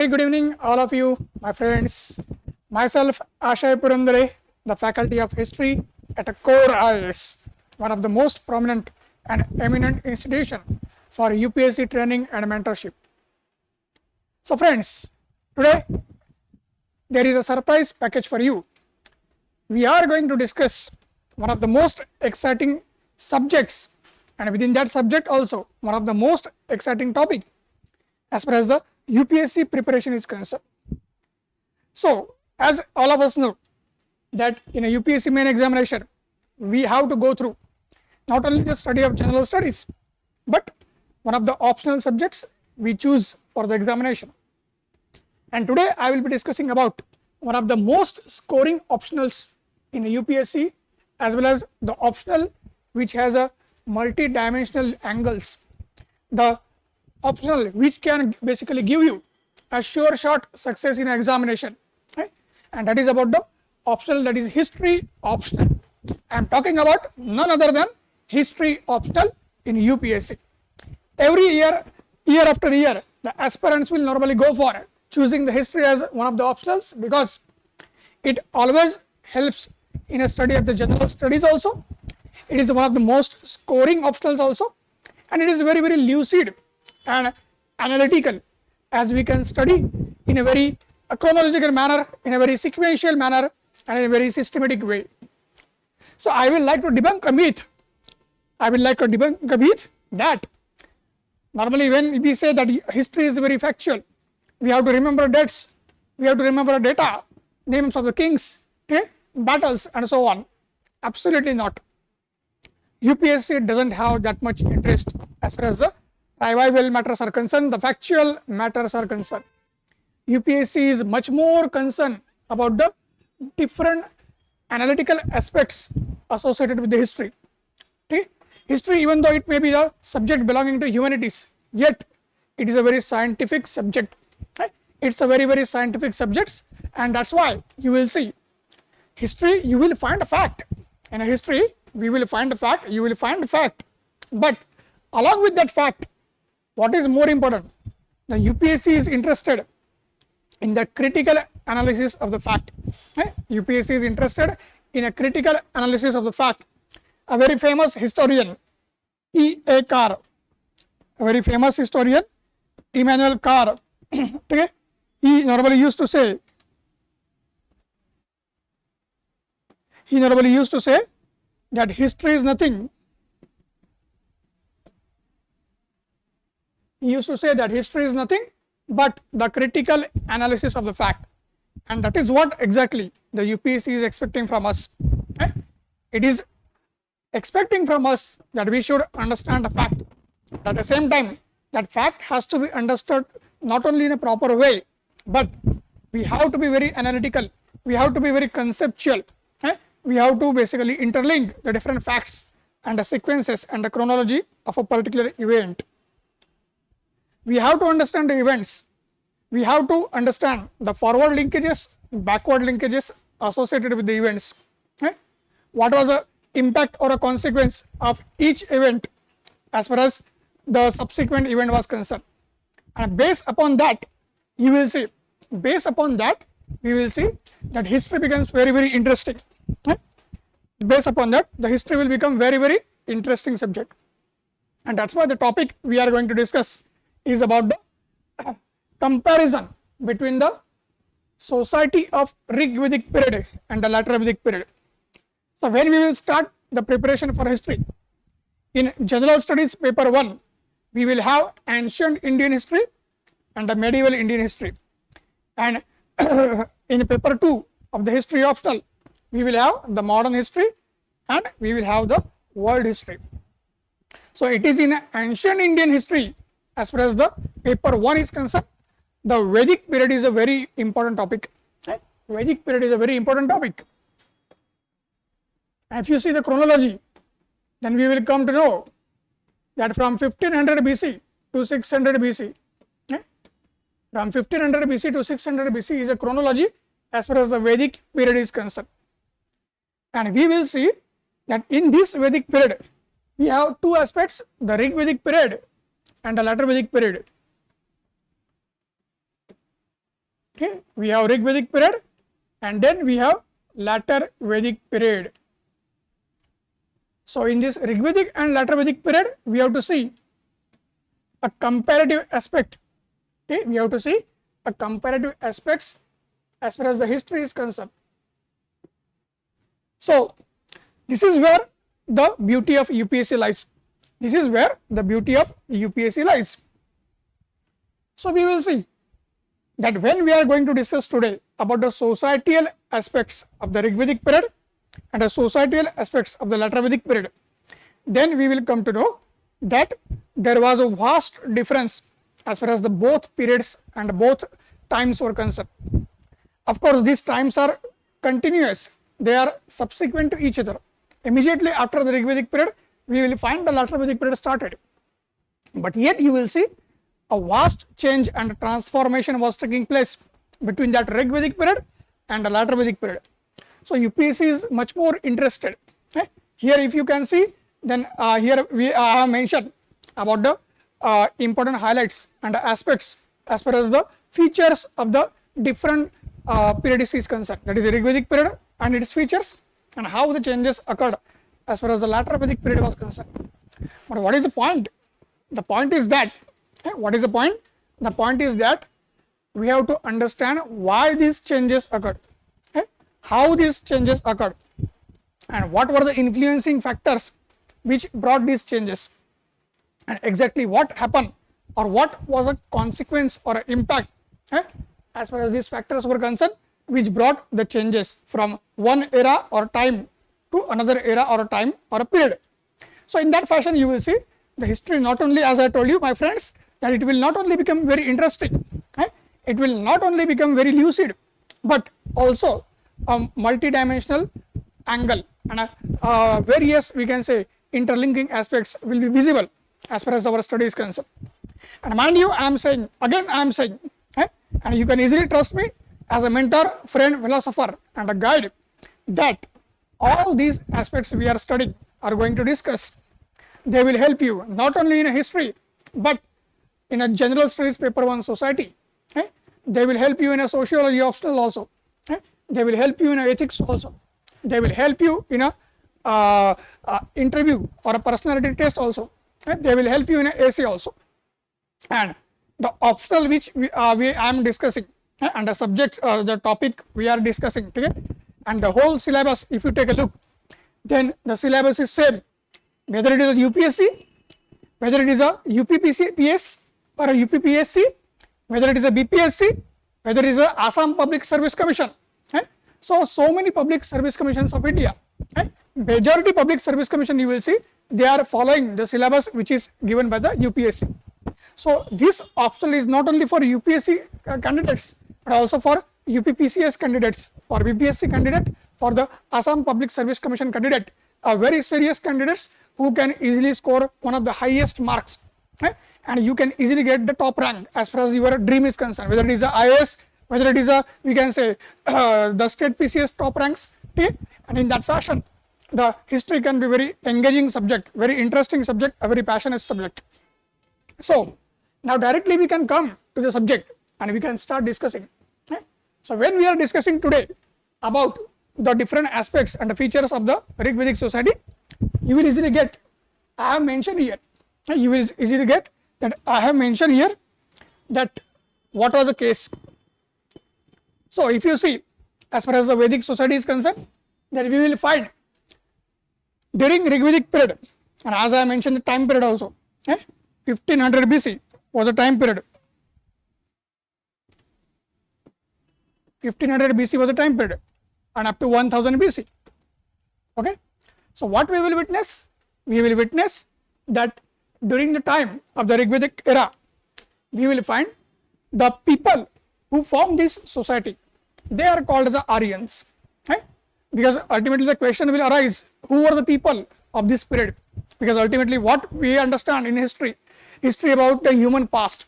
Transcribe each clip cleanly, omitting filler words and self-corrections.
Very good evening, all of you, my friends. Myself, Ashay Purandare, the Faculty of History at a core IIS, one of the most prominent and eminent institution for UPSC training and mentorship. So, friends, today there is a surprise package for you. We are going to discuss one of the most exciting subjects, and within that subject also one of the most exciting topic as far as the UPSC preparation is concerned. So, as all of us know that in a UPSC main examination, we have to go through not only the study of general studies, but one of the optional subjects we choose for the examination. And today I will be discussing about one of the most scoring optionals in a UPSC, as well as the optional which has a multi-dimensional angles. The optional which can basically give you a sure shot success in examination, right? And that is about the optional, that is history optional. I am talking about none other than history optional in UPSC. Every year after year, the aspirants will normally go for choosing the history as one of the optionals, because it always helps in a study of the general studies also. It is one of the most scoring optionals also, and it is very lucid and analytical, as we can study in a very chronological manner, in a very sequential manner, and in a very systematic way. So I will like to debunk a myth. That normally when we say that history is very factual, we have to remember dates, we have to remember data, names of the kings, okay, battles and so on. Absolutely not. UPSC doesn't have that much interest as far as the revival matters are concerned, the factual matters are concerned. UPSC is much more concerned about the different analytical aspects associated with the history. Okay? History, even though it may be the subject belonging to humanities, yet it is a very scientific subject. Okay? It's a very scientific subject, and that's why you will see history, you will find a fact. In a history, we will find a fact, you will find a fact. But along with that fact, what is more important? The UPSC is interested in the critical analysis of the fact. UPSC is interested in a critical analysis of the fact. A very famous historian, E.A. Carr, a very famous historian, Emmanuel Carr, okay, he normally used to say that history is nothing. He used to say that history is nothing but the critical analysis of the fact, and that is what exactly the UPSC is expecting from us. Okay? It is expecting from us that we should understand the fact. At the same time, that fact has to be understood not only in a proper way, but we have to be very analytical, we have to be very conceptual. Okay? We have to basically interlink the different facts and the sequences and the chronology of a particular event. We have to understand the events, we have to understand the forward linkages, backward linkages associated with the events. Okay? What was the impact or a consequence of each event as far as the subsequent event was concerned, and based upon that we will see that history becomes very interesting. Okay? Based upon that, the history will become very interesting subject, and that's why the topic we are going to discuss is about the comparison between the society of Rig Vedic period and the later Vedic period. So when we will start the preparation for history, in general studies paper 1, we will have ancient Indian history and the medieval Indian history, and in paper 2 of the history optional, we will have the modern history and we will have the world history. So it is in ancient Indian history, as far as the paper 1 is concerned, the Vedic period is a very important topic. Okay? Vedic period is a very important topic. And if you see the chronology, then we will come to know that from 1500 BC to 600 BC, okay? From 1500 BC to 600 BC is a chronology as far as the Vedic period is concerned. And we will see that in this Vedic period, we have two aspects, the Rig Vedic period and the later Vedic period. Okay, we have Rig Vedic period and then we have later Vedic period. So in this Rig Vedic and later Vedic period, we have to see a comparative aspect. Okay, we have to see a comparative aspects as far as the history is concerned. So this is where the beauty of UPSC lies. This is where the beauty of UPSC lies. So we will see that when we are going to discuss today about the societal aspects of the Rig Vedic period and the societal aspects of the later Vedic period, then we will come to know that there was a vast difference as far as the both periods and both times were concerned. Of course, these times are continuous, they are subsequent to each other. Immediately after the Rig Vedic period, we will find the later Vedic period started. But yet you will see a vast change and transformation was taking place between that Rig Vedic period and the later Vedic period. So UPSC is much more interested. Okay? Here if you can see, then here we have mentioned about the important highlights and aspects as far as the features of the different periods is concerned. That is the Rig Vedic period and its features and how the changes occurred as far as the later Vedic period was concerned. But what is the point? The point is that, what is the point? The point is that we have to understand why these changes occurred, how these changes occurred, and what were the influencing factors which brought these changes, and exactly what happened or what was a consequence or an impact as far as these factors were concerned which brought the changes from one era or time to another era or a time or a period. So in that fashion you will see the history not only, as I told you my friends, that it will not only become very interesting, it will not only become very lucid, but also a multidimensional angle and various, we can say, interlinking aspects will be visible as far as our study is concerned. And mind you, I am saying, again I am saying, and you can easily trust me as a mentor, friend, philosopher and a guide, that all these aspects we are studying are going to discuss. They will help you not only in a history, but in a general studies paper 1 society. They will help you in a sociology optional also. They will help you in a ethics also. They will help you in a interview or a personality test also. They will help you in a AC also. And the optional which I am discussing and the subject, the topic we are discussing, okay? And the whole syllabus, if you take a look, then the syllabus is same, whether it is a UPSC, whether it is a UPPS or a UPPSC, whether it is a BPSC, whether it is a Assam Public Service Commission. So many public service commissions of India, majority public service commission you will see, they are following the syllabus which is given by the UPSC. So this optional is not only for UPSC candidates, but also for UPPCS candidates, for BPSC candidate, for the Assam Public Service Commission candidate, are very serious candidates who can easily score one of the highest marks, and you can easily get the top rank as far as your dream is concerned, whether it is a IAS, whether it is a, we can say, the state PCS top ranks, and in that fashion the history can be very engaging subject, very interesting subject, a very passionate subject. So now directly we can come to the subject and we can start discussing. So when we are discussing today about the different aspects and the features of the Rig Vedic society, you will easily get, I have mentioned here, you will easily get that I have mentioned here that what was the case. So if you see, as far as the Vedic society is concerned, that we will find during Rig Vedic period, and as I mentioned the time period also, 1500 BC was a time period. 1500 BC was a time period and up to 1000 BC. Okay. So what we will witness? We will witness that during the time of the Rig Vedic era, we will find the people who form this society, they are called as the Aryans. Because ultimately the question will arise, who are the people of this period? Because ultimately what we understand in history about the human past.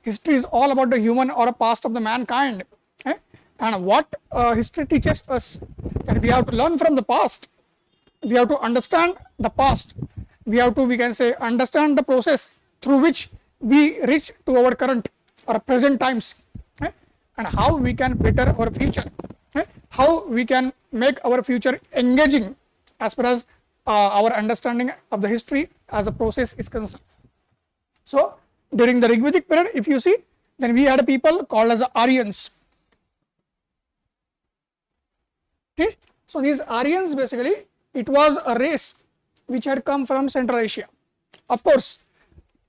History is all about the human or a past of the mankind. And what history teaches us, that we have to learn from the past, we have to understand the past, we have to, we can say, understand the process through which we reach to our current or present times, and how we can better our future, how we can make our future engaging as far as our understanding of the history as a process is concerned. So during the Rigvedic period, if you see, then we had people called as Aryans. Okay. So these Aryans, basically it was a race which had come from Central Asia. Of course,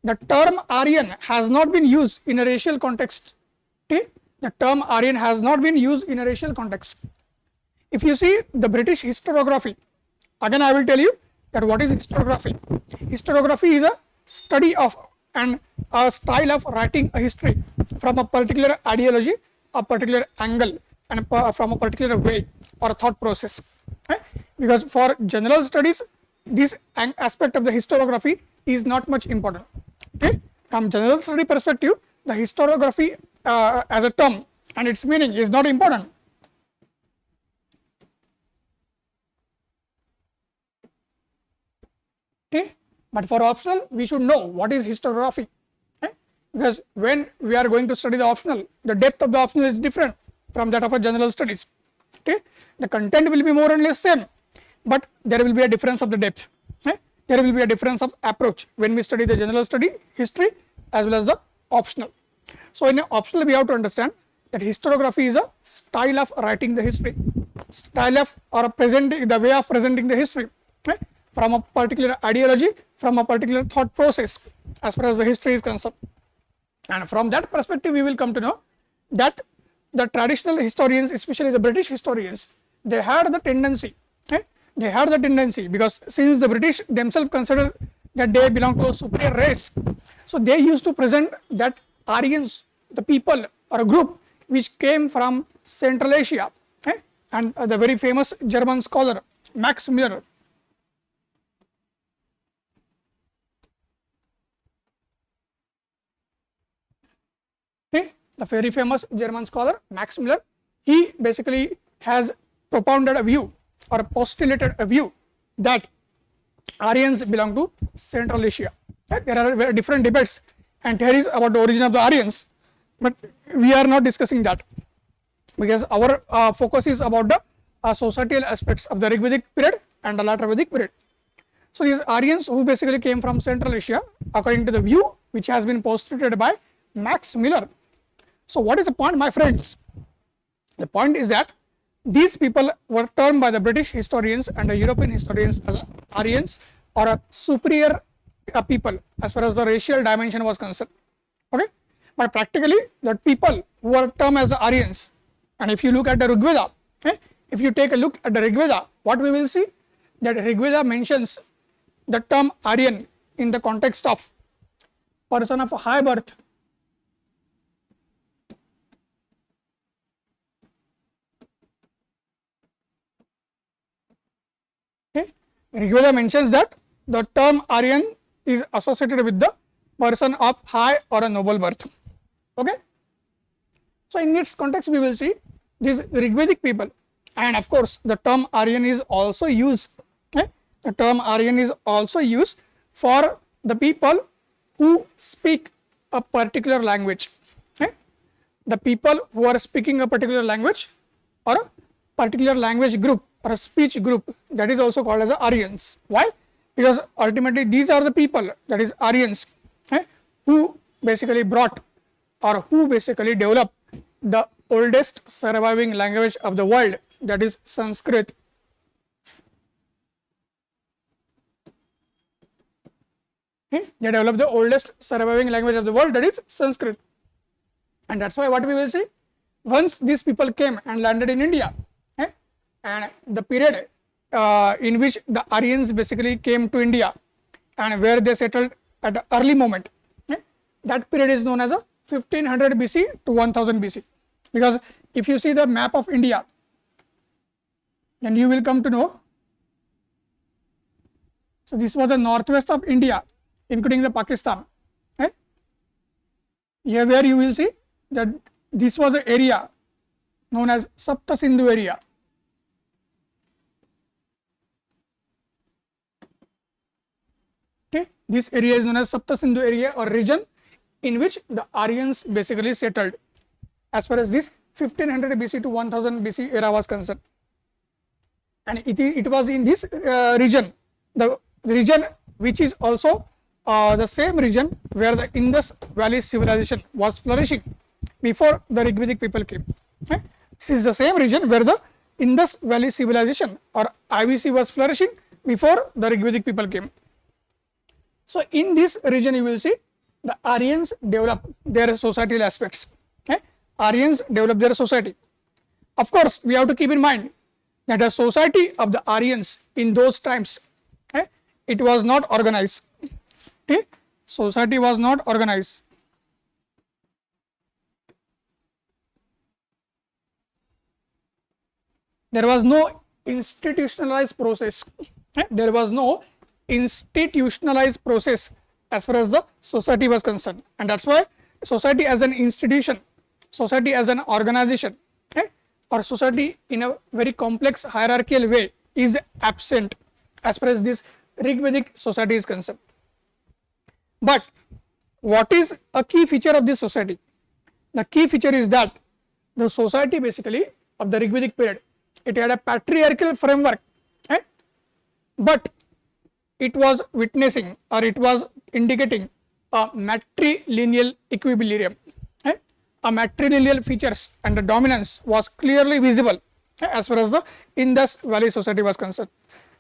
the term Aryan has not been used in a racial context. Okay. The term Aryan has not been used in a racial context. If you see the British historiography, again I will tell you that what is historiography. Historiography is a study of and a style of writing a history from a particular ideology, a particular angle, and from a particular way or a thought process. Right? Because for general studies, this aspect of the historiography is not much important. Okay? From general study perspective, the historiography as a term and its meaning is not important. Okay? But for optional, we should know what is historiography. Okay? Because when we are going to study the optional, the depth of the optional is different from that of a general studies. Okay? The content will be more or less same, but there will be a difference of the depth. Okay? There will be a difference of approach when we study the general study history as well as the optional. So in optional, we have to understand that historiography is a style of writing the history, style of or presenting the way of presenting the history, okay? From a particular ideology, from a particular thought process as far as the history is concerned. And from that perspective, we will come to know that the traditional historians, especially the British historians, they had the tendency, okay? They had the tendency, because since the British themselves consider that they belong to a superior race, so they used to present that Aryans, the people or a group which came from Central Asia, okay? And the very famous German scholar Max Müller, okay? The very famous German scholar Max Müller, he basically has propounded a view or postulated a view that Aryans belong to Central Asia. Okay? There are very different debates and theories about the origin of the Aryans, but we are not discussing that, because our focus is about the societal aspects of the Rigvedic period and the later Vedic period. So these Aryans who basically came from Central Asia, according to the view which has been postulated by Max Müller. So what is the point, my friends? The point is that these people were termed by the British historians and the European historians as Aryans, or a superior people as far as the racial dimension was concerned. Okay, but practically the people who are termed as the Aryans, and if you look at the Rigveda, okay, if you take a look at the Rigveda, what we will see that Rigveda mentions the term Aryan in the context of person of high birth. Okay, Rigveda mentions that the term Aryan is associated with the person of high or a noble birth. Okay, so in its context, we will see these Rigvedic people, and of course, the term Aryan is also used. Okay? The term Aryan is also used for the people who speak a particular language. Okay? The people who are speaking a particular language or a particular language group or a speech group, that is also called as Aryans. Why? Because ultimately these are the people, that is Aryans, okay, who basically brought or who basically developed the oldest surviving language of the world, that is Sanskrit. Okay? They developed the oldest surviving language of the world, that is Sanskrit. And that's why what we will see, once these people came and landed in India, okay, and the period in which the Aryans basically came to India and where they settled at the early moment, okay, that period is known as a 1500 BC to 1000 BC. Because if you see the map of India, then you will come to know, so this was the northwest of India, including the Pakistan. Okay? Here where you will see that this was an area known as Sapta Sindhu area. Okay, this area is known as Sapta Sindhu area or region in which the Aryans basically settled. as far as this 1500 BC to 1000 BC era was concerned. And it was in this region, the region which is also the same region where the Indus Valley civilization was flourishing before the Rigvedic people came. Okay? This is the same region where the Indus Valley civilization or IVC was flourishing before the Rigvedic people came. So in this region you will see the Aryans develop their societal aspects. Okay? Aryans develop their society. Of course, we have to keep in mind that the society of the Aryans in those times, okay, it was not organized. Okay? Society was not organized. There was no institutionalized process. Okay? There was no institutionalized process as far as the society was concerned, and that's why society as an institution, society as an organization, okay, or society in a very complex hierarchical way is absent as far as this Rigvedic society is concerned. But what is a key feature of this society? The key feature is that the society basically of the Rigvedic period, it had a patriarchal framework, okay? But it was witnessing or it was indicating a matrilineal equilibrium. Okay? A matrilineal features and the dominance was clearly visible, okay, as far as the Indus Valley society was concerned,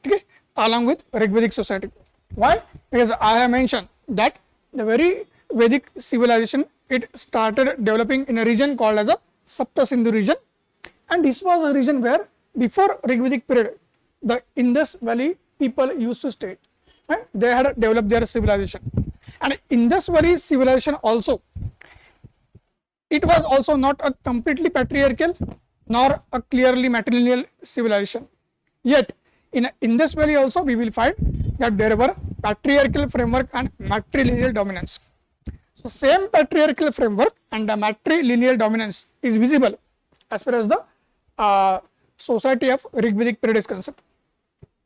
okay, along with Rigvedic society. Why? Because I have mentioned that the very Vedic civilization, it started developing in a region called as a Sapta Sindhu region, and this was a region where before Rigvedic period the Indus Valley people used to stay. Right? They had developed their civilization, and Indus Valley civilization also, it was also not a completely patriarchal nor a clearly matrilineal civilization. Yet in Indus Valley also we will find that there were patriarchal framework and matrilineal dominance. So same patriarchal framework and the matrilineal dominance is visible as far as the society of Rigvedic period is concerned,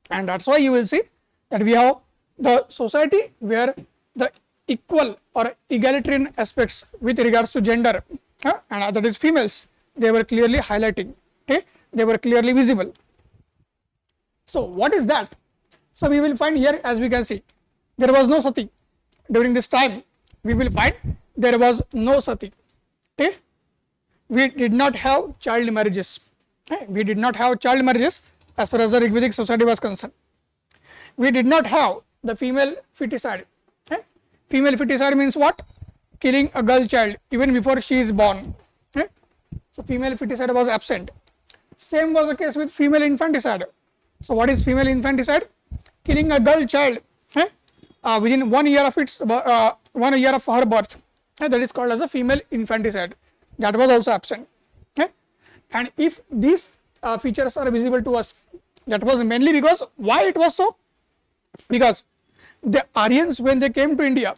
and that's why you will see that we have the society where the equal or egalitarian aspects with regards to gender, and that is females, they were clearly highlighting, okay, they were clearly visible. So what is that? So we will find here, as we can see, there was no sati during this time. We will find there was no sati, okay. We did not have child marriages, okay? We did not have child marriages as far as the Rigvedic society was concerned. We did not have the female feticide. Okay? Female feticide means what? Killing a girl child even before she is born. Okay? So female feticide was absent. Same was the case with female infanticide. So what is female infanticide? Killing a girl child, okay, within 1 year of its 1 year of her birth. Okay? That is called as a female infanticide. That was also absent. Okay? And if these features are visible to us, that was mainly because, why it was so? Because the Aryans, when they came to India,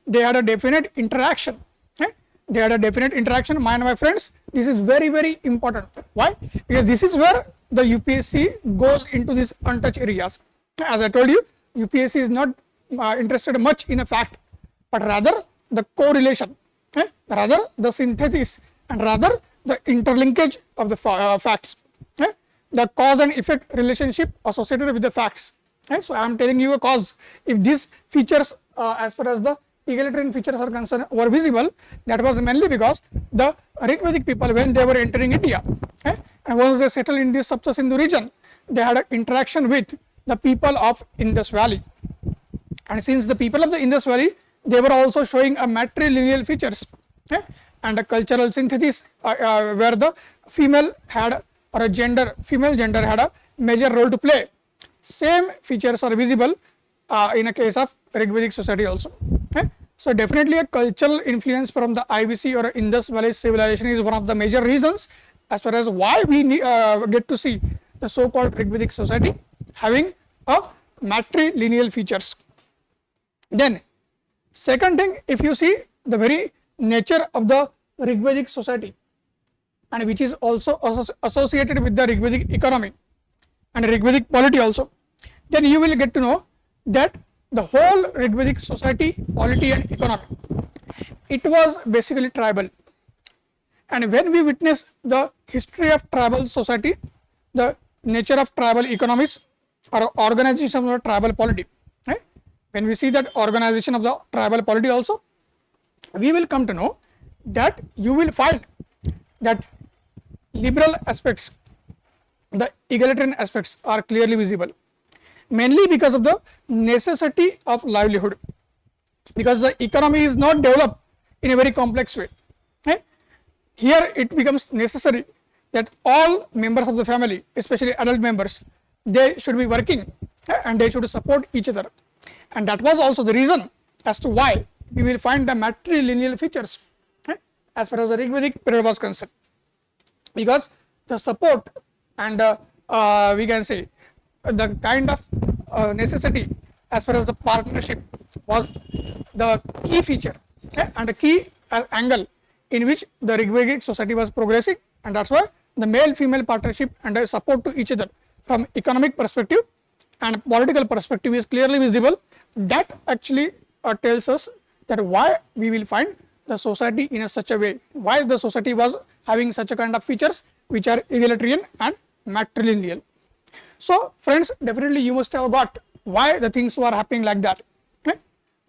they had a definite interaction. Okay? They had a definite interaction. My friends, this is very, very important. Why? Because this is where the UPSC goes into these untouched areas. As I told you, UPSC is not interested much in a fact, but rather the correlation, okay? Rather the synthesis, and rather the interlinkage of the facts, okay? The cause and effect relationship associated with the facts. Okay? So I am telling you a cause. If these features, as far as the egalitarian features are concerned, were visible, that was mainly because the Rigvedic people, when they were entering India, okay, and once they settled in this Sapta Sindhu region, they had an interaction with the people of Indus Valley. And since the people of the Indus Valley, they were also showing a matrilineal features, okay, and a cultural synthesis where the female had, or a gender, female gender had a major role to play. Same features are visible in a case of Rigvedic society also. Okay? So definitely a cultural influence from the IVC or Indus Valley civilization is one of the major reasons as far as why we get to see the so-called Rigvedic society having a matrilineal features. Then second thing, if you see the very nature of the Rigvedic society, and which is also associated with the Rigvedic economy and Rigvedic polity also, then you will get to know that the whole Rigvedic society, polity and economy, it was basically tribal. And when we witness the history of tribal society, the nature of tribal economies or organization of the tribal polity, right? When we see that organization of the tribal polity also, we will come to know that you will find that liberal aspects, the egalitarian aspects are clearly visible, mainly because of the necessity of livelihood, because the economy is not developed in a very complex way. Right? Here it becomes necessary that all members of the family, especially adult members, they should be working and they should support each other. And that was also the reason as to why we will find the matrilineal features as far as the Vedic period was concerned, because the support and we can say the kind of necessity as far as the partnership was the key feature and the key angle in which the Vedic society was progressing, and that's why the male-female partnership and the support to each other from economic perspective and political perspective is clearly visible. That actually tells us that why we will find the society in a such a way, why the society was having such a kind of features which are egalitarian and matrilineal. So friends, definitely you must have got why the things were happening like that. Okay?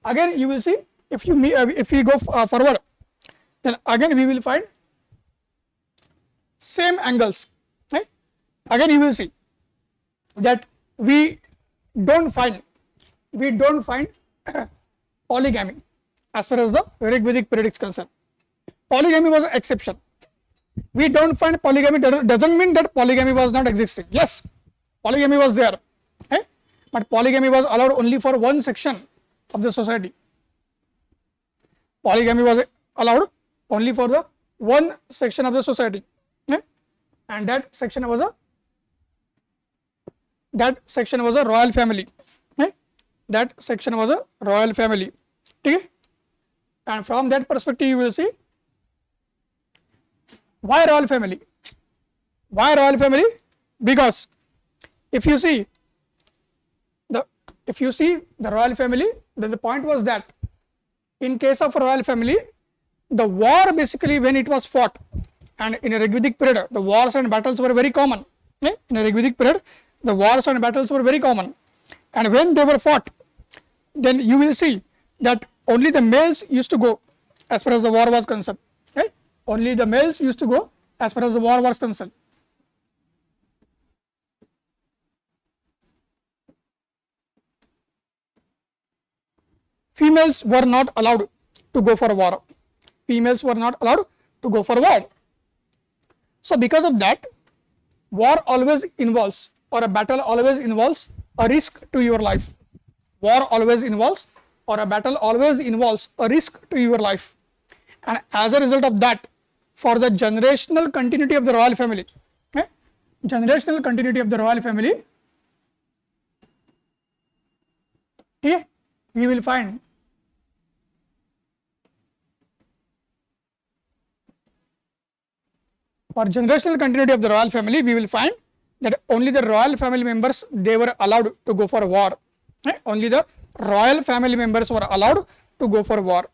Again you will see, if we go forward, then again we will find same angles. Okay? Again you will see that we don't find polygamy as far as the Vedic period is concerned. Polygamy was an exception. We don't find polygamy, doesn't mean that polygamy was not existing. Yes, polygamy was there, okay? But polygamy was allowed only for one section of the society. Polygamy was allowed only for the one section of the society, okay? And that section was a royal family. Okay? That section was a royal family. Okay? And from that perspective you will see why royal family. Why royal family? Because if you see the royal family, then the point was that in case of a royal family, the war basically when it was fought, and in a Vedic period the wars and battles were very common. Okay? In a Vedic period the wars and battles were very common, and when they were fought, then you will see that only the males used to go as far as the war was concerned. Okay? Only the males used to go as far as the war was concerned. Females were not allowed to go for war. Females were not allowed to go for war. So because of that, war always involves, or a battle always involves a risk to your life. War always involves, or a battle always involves a risk to your life. And as a result of that, for the generational continuity of the royal family, generational continuity of the royal family, we will find for generational continuity of the royal family, we will find that only the royal family members, they were allowed to go for war. Only the royal family members were allowed to go for war.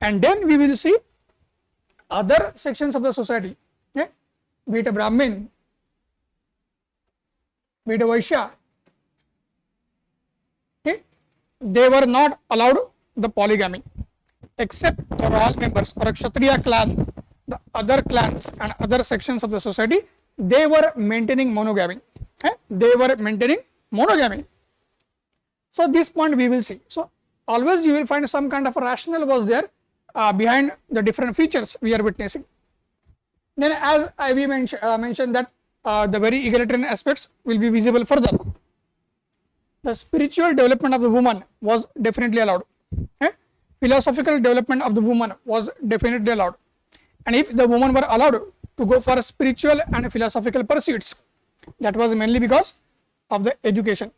And then we will see other sections of the society, be it a Brahmin, be it a Vaishya, they were not allowed the polygamy, except the royal members or a Kshatriya clan. The other clans and other sections of the society, they were maintaining monogamy. They were maintaining monogamy. So this point we will see. So always you will find some kind of a rationale was there behind the different features we are witnessing. Then as we mentioned that the very egalitarian aspects will be visible further. The spiritual development of the woman was definitely allowed. Philosophical development of the woman was definitely allowed. And if the women were allowed to go for spiritual and philosophical pursuits, that was mainly because of the education.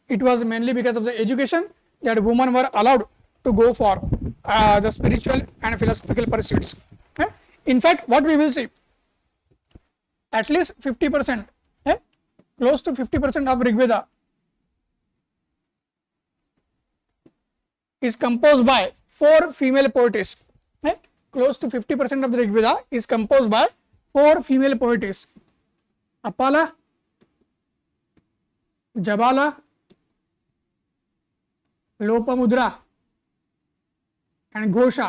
It was mainly because of the education that women were allowed to go for the spiritual and philosophical pursuits. In fact, what we will see, at least 50%, close to 50% of Rigveda is composed by 4 female poetess. close to 50% of the Rig Veda is composed by 4 female poetess: Apala, Jabala, Lopamudra and Ghosha.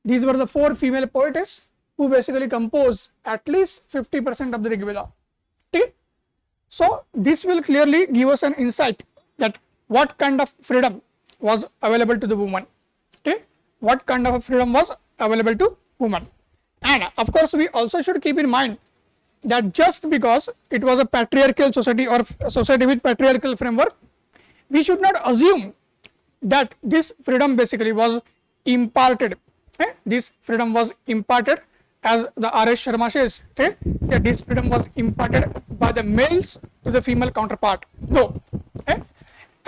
These were the 4 female poetess who basically compose at least 50% of the Rig Veda. Okay? So this will clearly give us an insight that what kind of freedom was available to the woman. Okay? What kind of freedom was available to woman. And of course we also should keep in mind that just because it was a patriarchal society or society with patriarchal framework, we should not assume that this freedom basically was imparted. Okay? This freedom was imparted, as the R.S. Sharma says, okay? That this freedom was imparted by the males to the female counterpart. No, okay?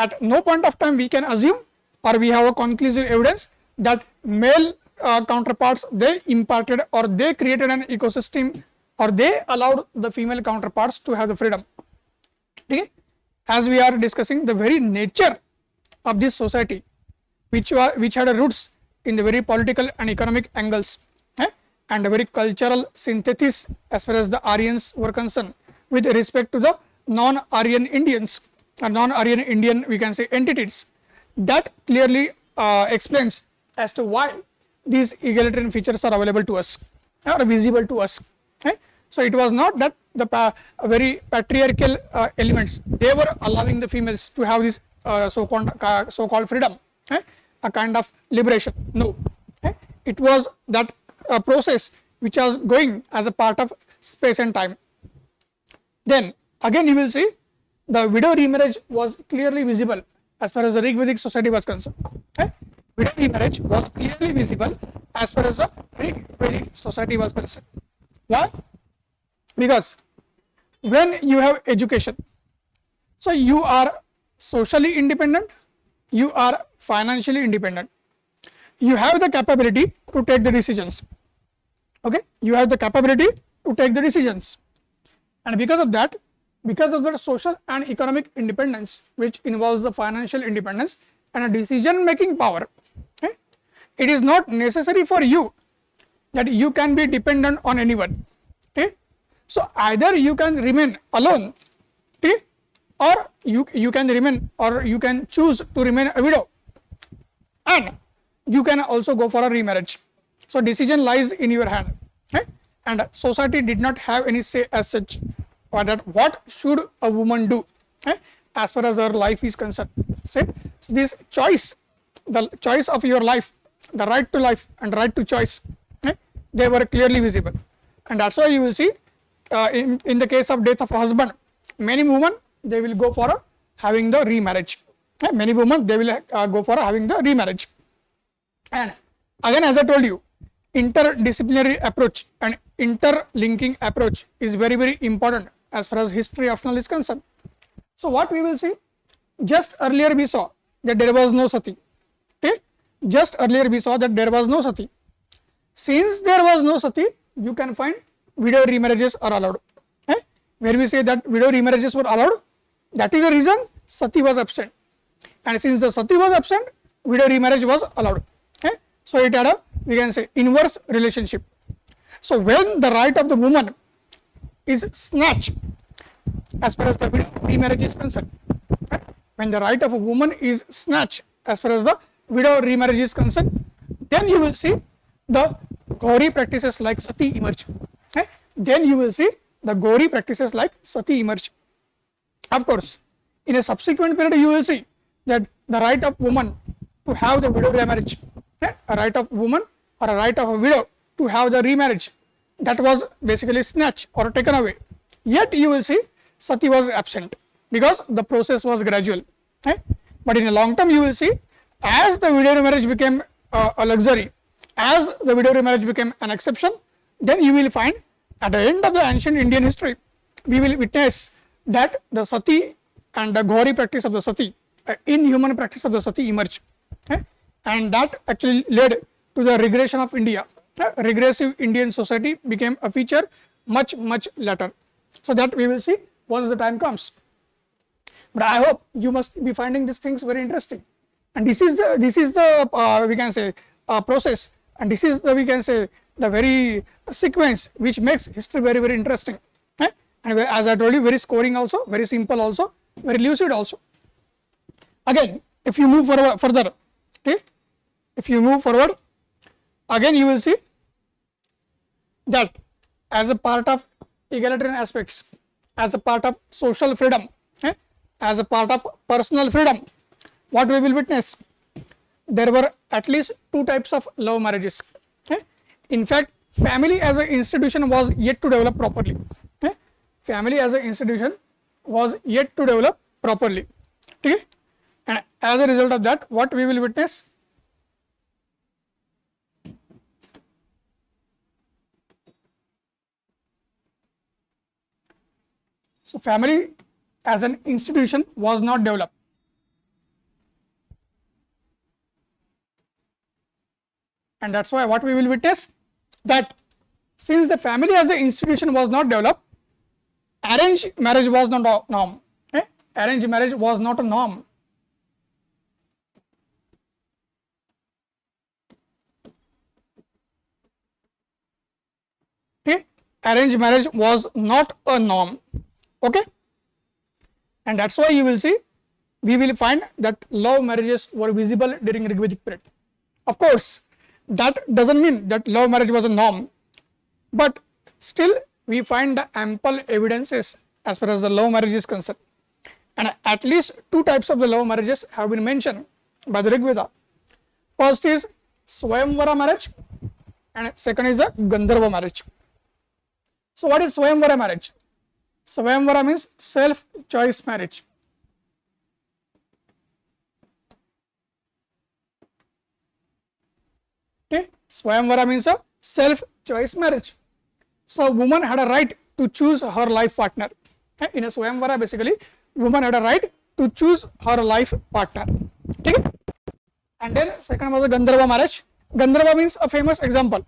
At no point of time we can assume, or we have a conclusive evidence that male counterparts, they imparted or they created an ecosystem, or they allowed the female counterparts to have the freedom. Okay? As we are discussing the very nature of this society, which had roots in the very political and economic angles, and a very cultural synthesis as far as the Aryans were concerned with respect to the non-Aryan Indians or non-Aryan Indian, we can say, entities. That clearly explains as to why these egalitarian features are available to us or visible to us. So it was not that the very patriarchal elements, they were allowing the females to have this so-called freedom, a kind of liberation. No, it was that process which was going as a part of space and time. Then again you will see the widow remarriage was clearly visible as far as the Rig Vedic society was concerned. Widow remarriage was clearly visible as far as the Rig Vedic society was concerned. Why? Because when you have education, so you are socially independent, you are financially independent, you have the capability to take the decisions. Okay, you have the capability to take the decisions, and because of that, because of the social and economic independence, which involves the financial independence and a decision making power, it is not necessary for you that you can be dependent on anyone. Okay, so either you can remain alone, okay, or you can remain, or you can choose to remain a widow, and you can also go for a remarriage. So decision lies in your hand, and society did not have any say as such, or that what should a woman do as far as her life is concerned. So this choice, the choice of your life, the right to life and right to choice, they were clearly visible, and that's why you will see in the case of death of a husband, many women, they will go for having the remarriage. Many women, they will go for having the remarriage. And again, as I told you, interdisciplinary approach and interlinking approach is very, very important as far as history optional is concerned. So what we will see, just earlier we saw that there was no sati. Okay, just earlier we saw that there was no sati. Since there was no sati, you can find widow remarriages are allowed. Where we say that widow remarriages were allowed, that is the reason sati was absent, and since the sati was absent, widow remarriage was allowed. So it had a, we can say, inverse relationship. So when the right of the woman is snatched as far as the widow remarriage is concerned, when the right of a woman is snatched as far as the widow remarriage is concerned, then you will see the Gauri practices like sati emerge. Then you will see the Gauri practices like sati emerge. Of course, in a subsequent period you will see that the right of woman to have the widow remarriage, a right of woman or a right of a widow to have the remarriage, that was basically snatched or taken away. Yet you will see sati was absent because the process was gradual. But in a long term you will see, as the widow remarriage became a luxury, as the widow remarriage became an exception, then you will find at the end of the ancient Indian history, we will witness that the sati and the Gauri practice of the sati, inhuman practice of the sati emerged. And that actually led to the regression of India. Regressive Indian society became a feature much later. So that we will see once the time comes. But I hope you must be finding these things very interesting. And this is the we can say process and this is the, we can say, the very sequence which makes history very, very interesting. And as I told you, very scoring also, very simple also, very lucid also. Again, if you move forward further, okay, if you move forward, again you will see that as a part of egalitarian aspects, as a part of social freedom, as a part of personal freedom, what we will witness, there were at least two types of love marriages. In fact, family as an institution was yet to develop properly. Family as an institution was yet to develop properly. Okay? And as a result of that, what we will witness, so family as an institution was not developed. And that's why what we will witness, that since the family as an institution was not developed, arranged marriage was not a norm. Arranged marriage was not a norm. Okay? Arranged marriage was not a norm. Okay? And that's why you will see, we will find that love marriages were visible during Vedic period. Of course, that doesn't mean that love marriage was a norm, but still we find the ample evidences as far as the love marriage is concerned. And at least two types of the love marriages have been mentioned by the Rig Veda. First is Swayamvara marriage, and second is a Gandharva marriage. So what is Swayamvara marriage? Swayamvara means self-choice marriage. Okay, Swayamvara means a self-choice marriage. So woman had a right to choose her life partner. In a Swayamvara, basically, woman had a right to choose her life partner. Okay? And then second was the Gandharva marriage. Gandharva means a famous example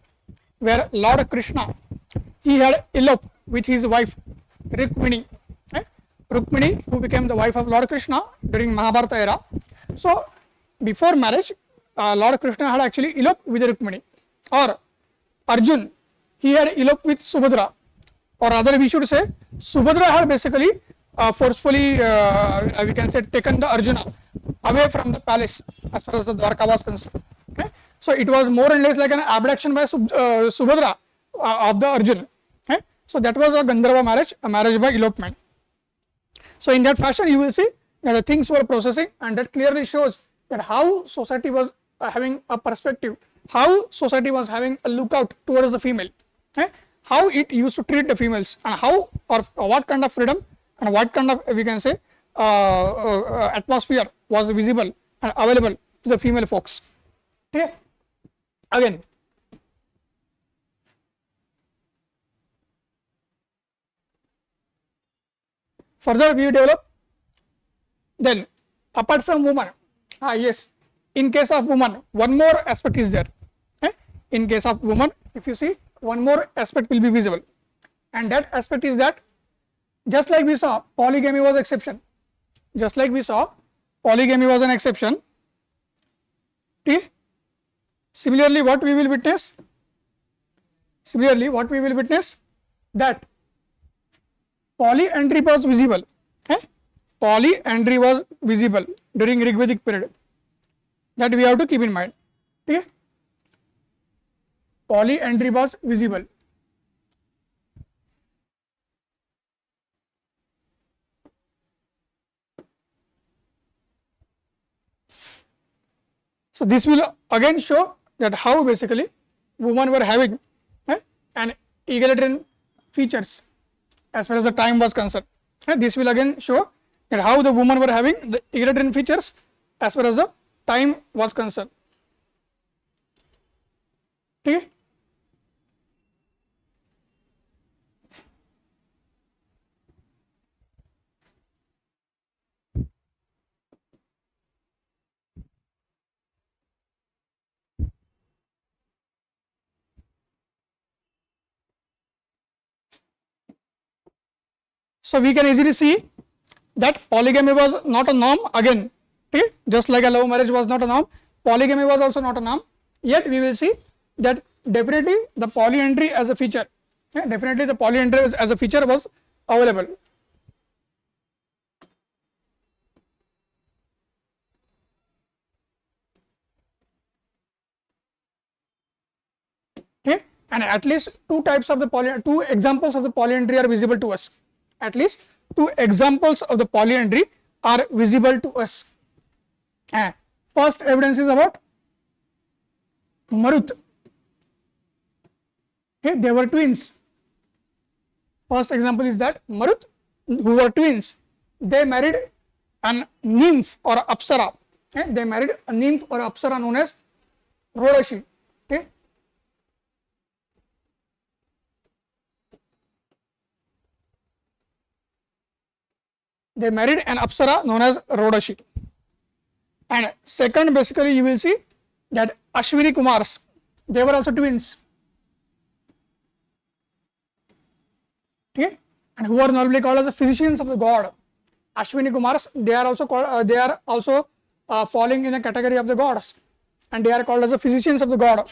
where Lord Krishna, he had eloped with his wife Rukmini. Rukmini, who became the wife of Lord Krishna during Mahabharata era. So before marriage, Lord Krishna had actually eloped with Rukmini. Or Arjun, he had eloped with Subhadra, or rather we should say Subhadra had basically forcefully we can say taken the Arjuna away from the palace as far as the Dwarka was concerned. Okay? So it was more or less like an abduction by Subhadra of the Arjun. Okay? So that was a Gandharva marriage, a marriage by elopement. So in that fashion you will see that the things were processing, and that clearly shows that how society was having a perspective, how society was having a lookout towards the female, how it used to treat the females, and how or what kind of freedom and what kind of, we can say, atmosphere was visible and available to the female folks. Okay? Again, further we develop, then apart from woman, yes, in case of woman, one more aspect is there. In case of woman, if you see, one more aspect will be visible, and that aspect is that just like we saw polygamy was exception, just like we saw polygamy was an exception, okay? Similarly what we will witness, that polyandry was visible. Polyandry was visible during Rigvedic period, that we have to keep in mind. Okay? Polyandry was visible. So this will again show that how basically women were having an egalitarian features as far as the time was concerned. This will again show that how the women were having the egalitarian features as far as the time was concerned. Okay? So we can easily see that polygamy was not a norm again. Okay? Just like a love marriage was not a norm, polygamy was also not a norm. Yet we will see that definitely the polyandry as a feature, definitely the polyandry as a feature was available. Okay, and at least two examples of the polyandry are visible to us. At least two examples of the polyandry are visible to us. First evidence is about Marut. Okay, they were twins. First example is that Marut, who were twins, they married a nymph or apsara. Okay, they married a nymph or apsara known as Rodashi. Okay, they married an apsara known as Rodashi. And second, basically, you will see that Ashwini Kumars, they were also twins. Okay, and who are normally called as the physicians of the god. Ashwini Kumars, they are also called, falling in the category of the gods, and they are called as the physicians of the god.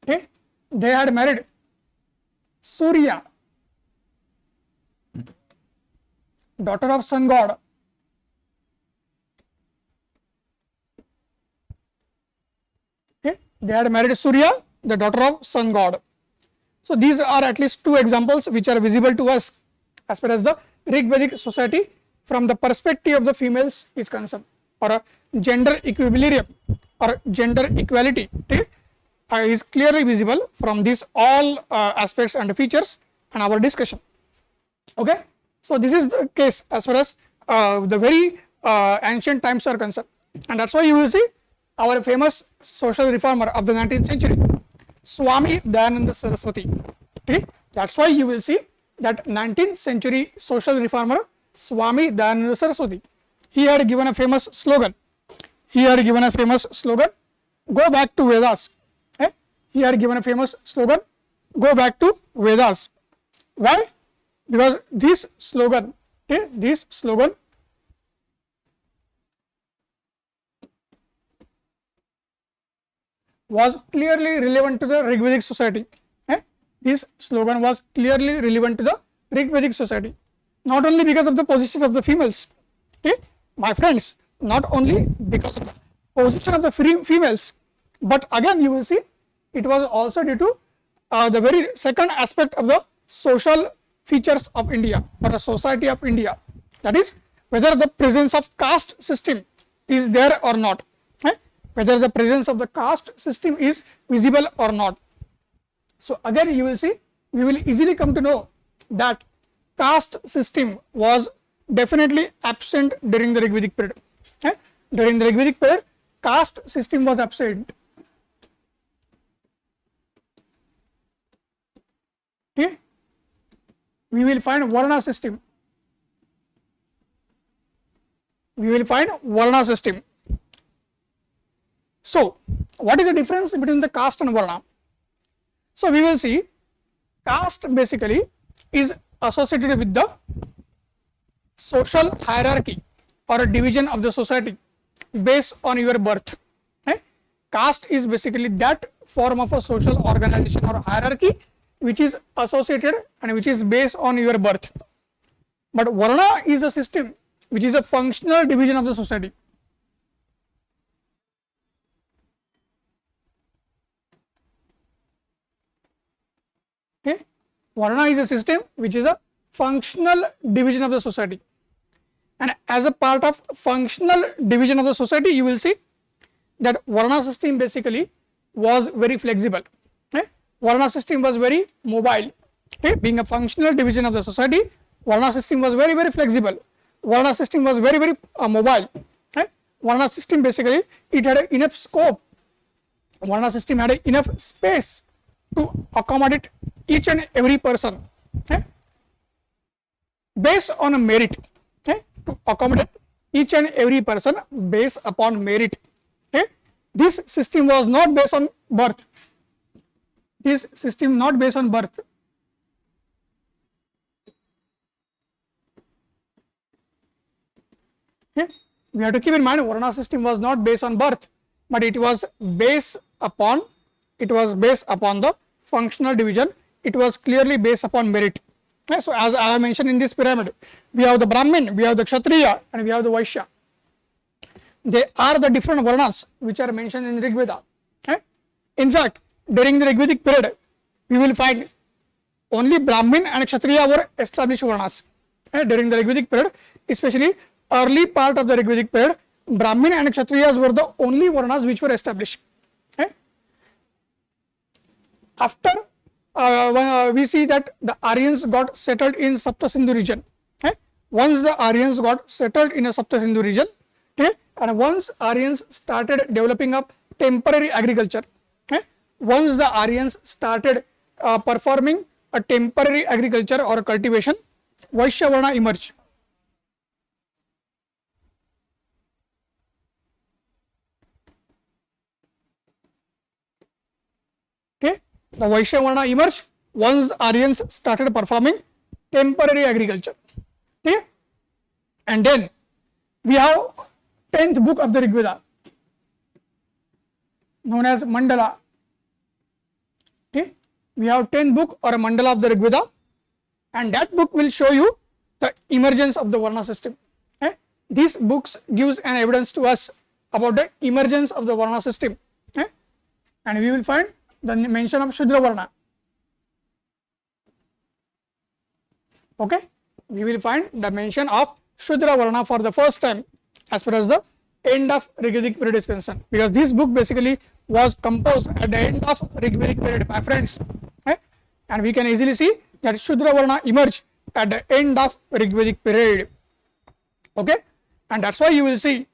Okay, they had married Surya, daughter of sun god. Okay, they had married Surya, the daughter of sun god. So these are at least two examples which are visible to us as far as the Rig Vedic society from the perspective of the females is concerned, or a gender equilibrium or gender equality. Okay, is clearly visible from these all aspects and features and our discussion. Okay, so this is the case as far as the very ancient times are concerned, and that's why you will see our famous social reformer of the 19th century, Swami Dayananda Saraswati. Okay, that's why you will see that 19th century social reformer Swami Dayananda Saraswati, he had given a famous slogan. Go back to Vedas. Okay? He had given a famous slogan, go back to Vedas. Why? Because this slogan, was clearly relevant to the Rig Vedic society. This slogan was clearly relevant to the Rig Vedic society, not only because of the position of the females. Okay, my friends, not only because of the position of the females, but again you will see it was also due to the very second aspect of the social features of India or the society of India, that is whether the presence of caste system is there or not. Whether the presence of the caste system is visible or not. So again you will see, we will easily come to know that caste system was definitely absent during the Rig Vedic period. During the Rig Vedic period, caste system was absent. Okay, we will find Varna system. So what is the difference between the caste and Varna? So we will see caste basically is associated with the social hierarchy or a division of the society based on your birth. Caste is basically that form of a social organization or hierarchy which is associated and which is based on your birth. But Varna is a system which is a functional division of the society. Okay, Varna is a system which is a functional division of the society, and as a part of functional division of the society, you will see that Varna system basically was very flexible. Varna system was very mobile. Being a functional division of the society, Varna system was very flexible. Varna system was very mobile. Varna system basically, it had enough scope. Varna system had enough space to accommodate each and every person based on a merit. To accommodate each and every person based upon merit. This system was not based on birth. This system not based on birth. Okay. We have to keep in mind Varna system was not based on birth, but it was based upon the functional division. It was clearly based upon merit. Okay. So as I have mentioned in this pyramid, we have the Brahmin, we have the Kshatriya, and we have the Vaishya. They are the different Varnas which are mentioned in Rig Veda. Okay. In fact, during the Rigvedic period, we will find only Brahmin and Kshatriya were established Varnas. Okay. During the Rigvedic period, especially early part of the Rigvedic period, Brahmin and Kshatriyas were the only Varnas which were established. Okay. After we see that the Aryans got settled in Sapta Sindhu region. Okay. Once the Aryans got settled in a Sapta Sindhu region, okay, and once Aryans started developing up temporary agriculture, okay, once the Aryans started performing a temporary agriculture or cultivation, Vaishya Varna emerged. Okay, the Vaishya Varna emerged once the Aryans started performing temporary agriculture. Okay, and then we have 10th book of the Rig Veda, known as Mandala. Okay, we have 10th book or a Mandala of the Rig Veda, and that book will show you the emergence of the Varna system. Okay. These books gives an evidence to us about the emergence of the Varna system. Okay. And we will find the mention of Shudra Varna. Okay, we will find the mention of Shudra Varna for the first time as far as the end of Rigvedic period is concerned, because this book basically was composed at the end of Rigvedic period, my friends. Okay. And we can easily see that Shudra Varna emerged at the end of Rigvedic period. Okay, and that's why you will see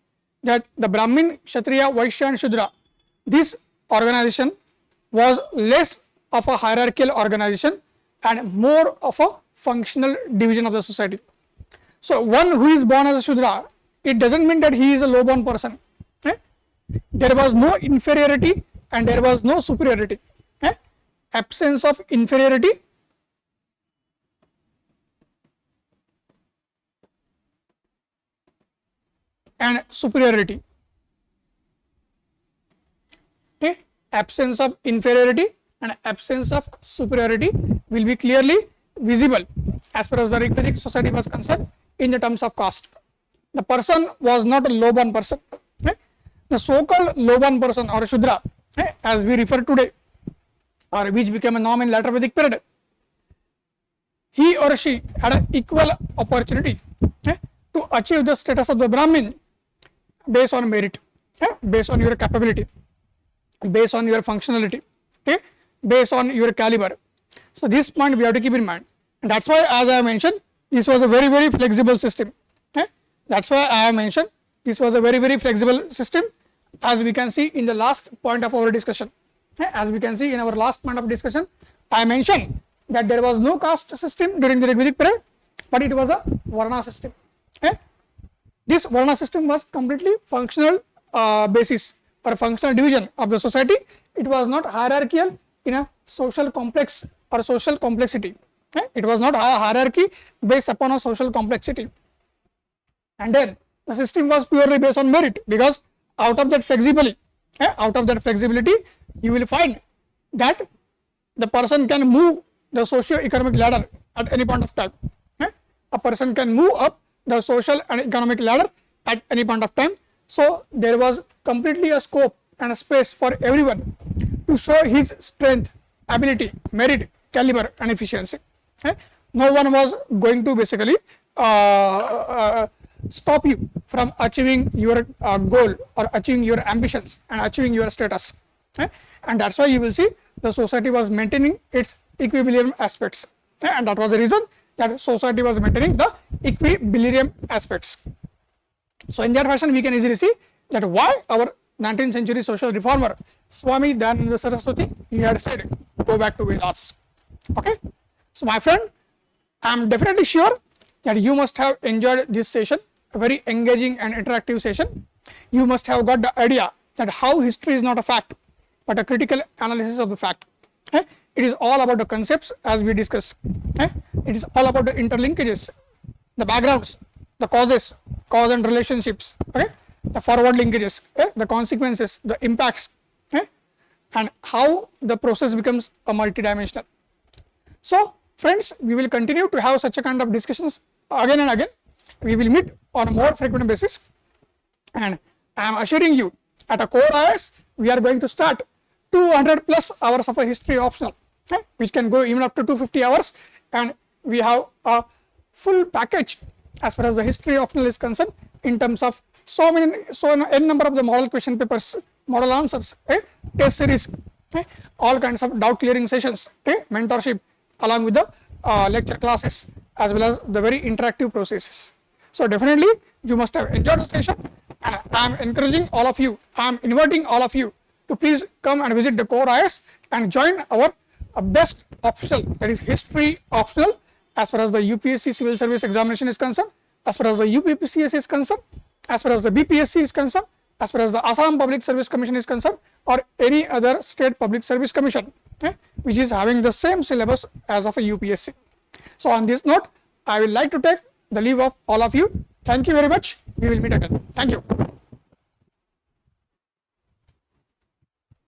that the Brahmin, Kshatriya, Vaishya and Shudra, this organization was less of a hierarchical organization and more of a functional division of the society. So one who is born as a Shudra, it doesn't mean that he is a low born person. Okay. There was no inferiority and there was no superiority. Okay. Absence of inferiority and superiority. Okay. Absence of inferiority and absence of superiority will be clearly visible as far as the Rigvedic society was concerned in the terms of caste. The person was not a low born person. Okay. The so-called low born person or Shudra, okay, as we refer today, or which became a norm in later Vedic period, he or she had an equal opportunity, okay, to achieve the status of the Brahmin based on merit, okay, based on your capability, based on your functionality, okay, based on your caliber. So this point we have to keep in mind, and that's why, as I have mentioned, this was a very, very flexible system. Okay. That's why I have mentioned this was a very, very flexible system, as we can see in the last point of our discussion. Okay. As we can see in our last point of discussion, I mentioned that there was no caste system during the Rigvedic period, but it was a Varna system. Okay. This Varna system was completely functional basis or functional division of the society. It was not hierarchical in a social complex or social complexity. Okay. It was not a hierarchy based upon a social complexity. And then the system was purely based on merit, because out of that flexibility, you will find that the person can move the socio-economic ladder at any point of time. Okay. A person can move up the social and economic ladder at any point of time. So there was completely a scope and a space for everyone to show his strength, ability, merit, caliber and efficiency. Okay. No one was going to basically stop you from achieving your goal or achieving your ambitions and achieving your status. Okay. And that's why you will see the society was maintaining its equilibrium aspects. Okay. And that was the reason that society was maintaining the equilibrium aspects. So in that fashion, we can easily see that why our 19th century social reformer Swami Dayananda Saraswati, he had said, go back to Vedas. Okay. So my friend, I am definitely sure that you must have enjoyed this session, a very engaging and interactive session. You must have got the idea that how history is not a fact, but a critical analysis of the fact. Okay. It is all about the concepts as we discussed. Okay. It is all about the interlinkages, the backgrounds, the cause and relationships, okay, the forward linkages, okay, the consequences, the impacts, okay, and how the process becomes a multidimensional. So friends, we will continue to have such a kind of discussions again and again. We will meet on a more frequent basis, and I am assuring you, at a core IS we are going to start 200 plus hours of a history optional, okay, which can go even up to 250 hours, and we have a full package as far as the history optional is concerned, in terms of n number of the model question papers, model answers, okay, test series, okay, all kinds of doubt clearing sessions, okay, mentorship, along with the lecture classes, as well as the very interactive processes. So definitely you must have enjoyed the session, and I am encouraging all of you, I am inviting all of you to please come and visit the core IS and join our best optional, that is history optional, as far as the UPSC civil service examination is concerned, as far as the UPPCS is concerned, as far as the BPSC is concerned, as far as the Assam Public Service Commission is concerned, or any other state public service commission, okay, which is having the same syllabus as of a UPSC. So on this note, I will like to take the leave of all of you. Thank you very much. We will meet again. Thank you.